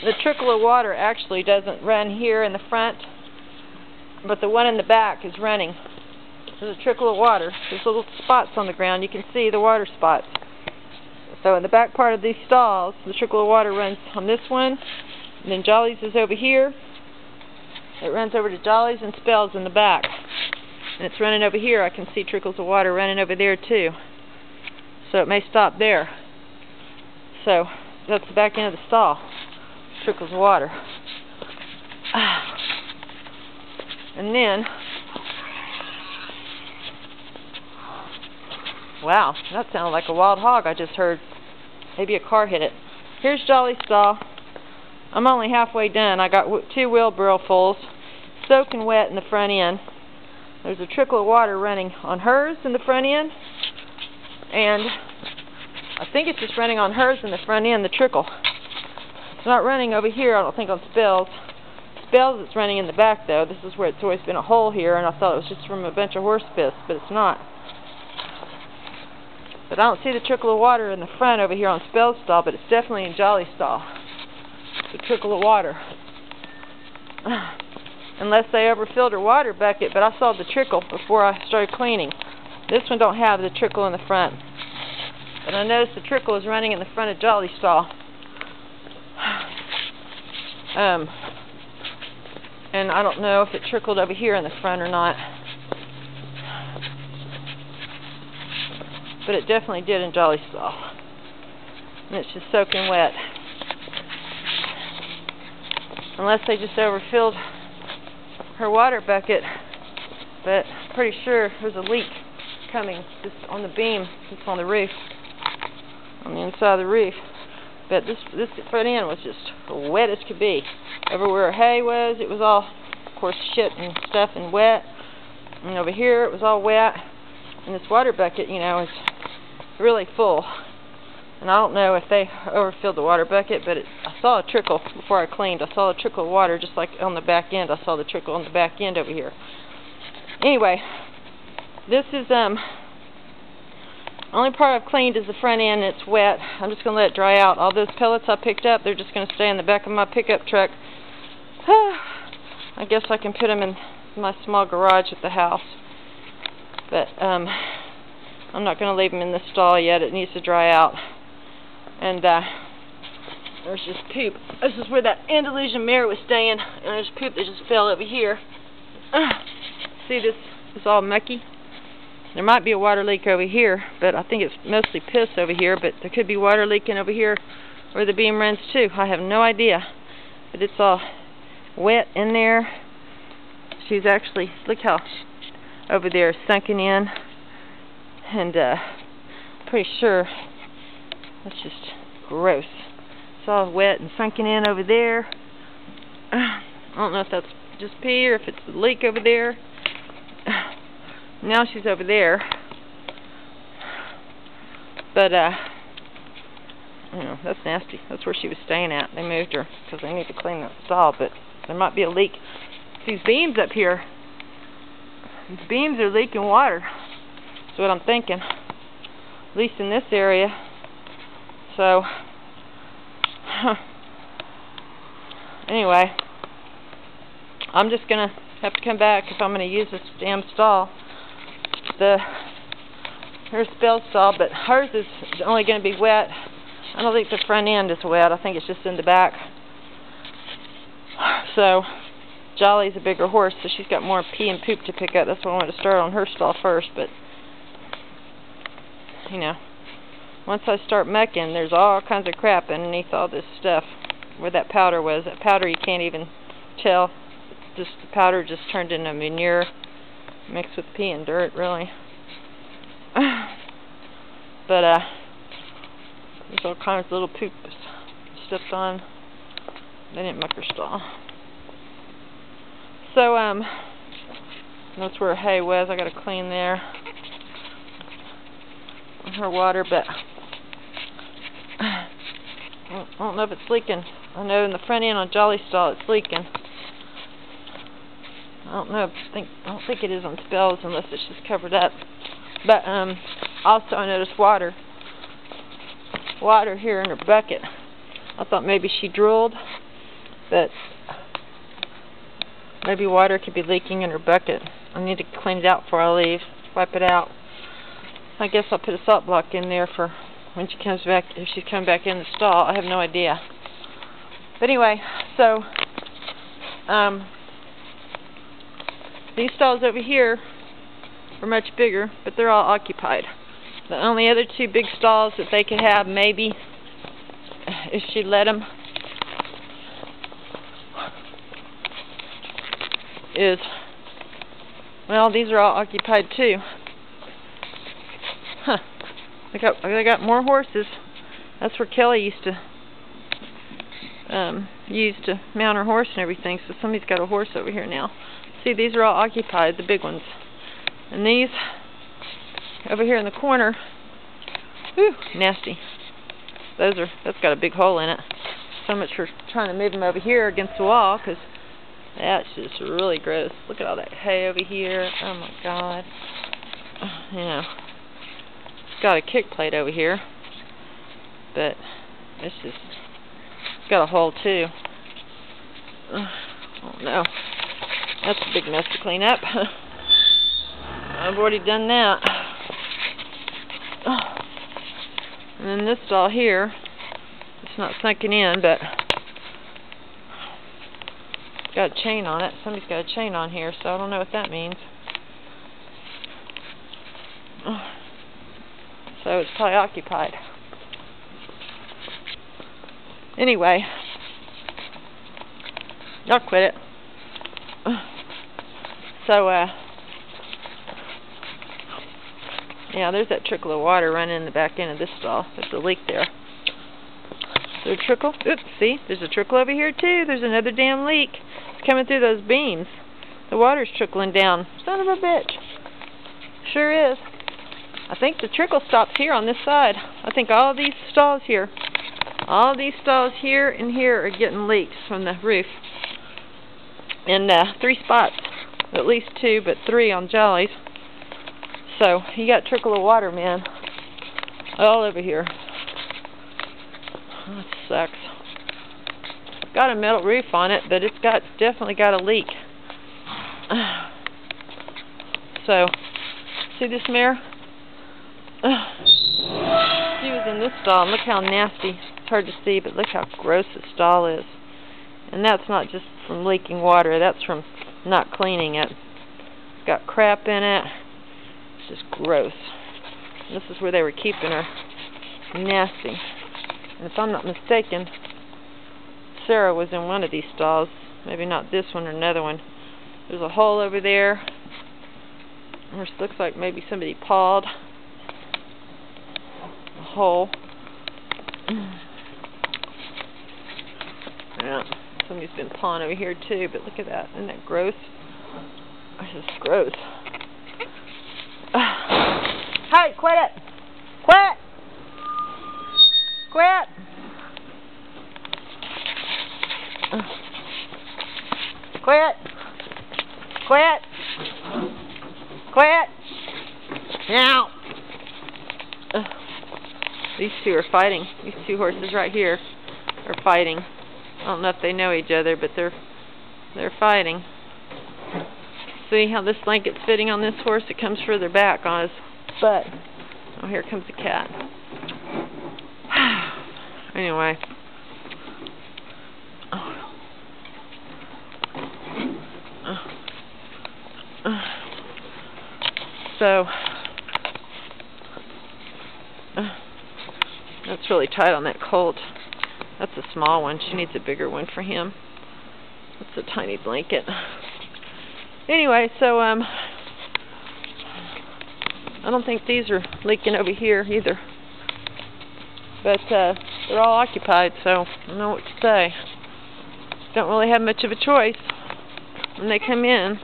The trickle of water actually doesn't run here in the front, but the one in the back is running. There's a trickle of water. There's little spots on the ground. You can see the water spots. So in the back part of these stalls, the trickle of water runs on this one, and then Jolly's is over here. It runs over to Jolly's and Spell's in the back. And it's running over here. I can see trickles of water running over there too. So it may stop there. So that's the back end of the stall. Trickles of water. And then, wow, that sounded like a wild hog I just heard. Maybe a car hit it. Here's Jolly's stall. I'm only halfway done. I got 2 wheelbarrowfuls soaking wet in the front end. There's a trickle of water running on hers in the front end, and I think it's just running on hers in the front end, the trickle. It's not running over here, I don't think, on Spell's. Spell's it's running in the back, though. This is where it's always been a hole here, and I thought it was just from a bunch of horse piss, but it's not. But I don't see the trickle of water in the front over here on Spell's stall, but it's definitely in Jolly's stall. The trickle of water. Unless they overfilled her water bucket, but I saw the trickle before I started cleaning. This one don't have the trickle in the front. But I noticed the trickle is running in the front of Jolly's stall. And I don't know if it trickled over here in the front or not. But it definitely did in Jolly's stall. And it's just soaking wet. Unless they just overfilled her water bucket. But I'm pretty sure there's a leak coming just on the beam, just on the roof. On the inside of the roof. But this front end was just wet as could be. Everywhere hay was, it was all, of course, shit and stuff and wet. And over here, it was all wet. And this water bucket, you know, is really full. And I don't know if they overfilled the water bucket, but I saw a trickle before I cleaned. I saw a trickle of water just like on the back end. I saw the trickle on the back end over here. Anyway, this is, only part I've cleaned is the front end, and it's wet. I'm just going to let it dry out. All those pellets I picked up, they're just going to stay in the back of my pickup truck. I guess I can put them in my small garage at the house. But I'm not going to leave them in the stall yet. It needs to dry out. And there's just poop. This is where that Andalusian mare was staying, and there's poop that just fell over here. See, this is all mucky. There might be a water leak over here, but I think it's mostly piss over here, but there could be water leaking over here where the beam runs too. I have no idea. But it's all wet in there. She's actually, look how over there is sunken in. And pretty sure that's just gross. It's all wet and sunken in over there. I don't know if that's just pee or if it's a leak over there. Now she's over there, but you know, that's nasty. That's where she was staying at. They moved her because they need to clean that stall, but there might be a leak. These beams up here, these beams are leaking water. That's what I'm thinking, at least in this area. So anyway, I'm just gonna have to come back if I'm gonna use this damn stall. Her Spell stall, but hers is only going to be wet. I don't think the front end is wet. I think it's just in the back. So Jolly's a bigger horse, so she's got more pee and poop to pick up. That's why I wanted to start on her stall first. But you know, once I start mucking, there's all kinds of crap underneath all this stuff. Where that powder was, that powder you can't even tell. Just the powder just turned into manure. Mixed with pee and dirt, really. But there's all kinds of little poop stepped on. They didn't muck her stall. So that's where her hay was. I got to clean there. Her water, but I don't know if it's leaking. I know in the front end on Jolly's stall it's leaking. I don't know. I don't think it is on Spell's unless it's just covered up. But also I noticed water here in her bucket. I thought maybe she drooled, but maybe water could be leaking in her bucket. I need to clean it out before I leave. Wipe it out. I guess I'll put a salt block in there for when she comes back, if she's coming back in the stall. I have no idea. But anyway, so these stalls over here are much bigger, but they're all occupied. The only other two big stalls that they could have, maybe, if she let them, is, well, these are all occupied too. Huh. They got more horses. That's where Kelly used to use to mount her horse and everything. So somebody's got a horse over here now. See, these are all occupied, the big ones. And these over here in the corner, whew, nasty. That's got a big hole in it. So much for trying to move them over here against the wall, because that's just really gross. Look at all that hay over here. Oh my God. You know, it's got a kick plate over here, but it's got a hole too. Oh no, that's a big mess to clean up. I've already done that. And then this stall here, it's not sunken in, but it's got a chain on it. Somebody's got a chain on here, so I don't know what that means. So it's probably occupied. Anyway, I'll quit it. So, yeah, there's that trickle of water running in the back end of this stall. There's a leak there. Is there a trickle? Oops, see? There's a trickle over here, too. There's another damn leak. It's coming through those beams. The water's trickling down. Son of a bitch. Sure is. I think the trickle stops here on this side. I think all these stalls here and here are getting leaks from the roof. And 3 spots. At least 2, but 3 on Jolly's. So, you got a trickle of water, man. All over here. That sucks. Got a metal roof on it, but it's definitely got a leak. So, see this mare? She was in this stall, and look how nasty. It's hard to see, but look how gross the stall is. And that's not just from leaking water, that's from not cleaning it. It's got crap in it. It's just gross. And this is where they were keeping her. Nasty. And if I'm not mistaken, Sarah was in one of these stalls. Maybe not this one or another one. There's a hole over there. Which looks like maybe somebody pawed a hole. Yeah, somebody's been pawing over here too, but look at that. Isn't that gross? This is gross. Hey, quit it! Quit! Quit! Quit! Quit! Quit! Now! These two are fighting. These 2 horses right here are fighting. I don't know if they know each other, but they're fighting. See how this blanket's fitting on this horse? It comes further back on his butt. Oh, here comes the cat. Anyway. So, that's really tight on that colt. That's a small one. She needs a bigger one for him. That's a tiny blanket. Anyway, so, I don't think these are leaking over here either. But, they're all occupied, so I don't know what to say. Don't really have much of a choice when they come in.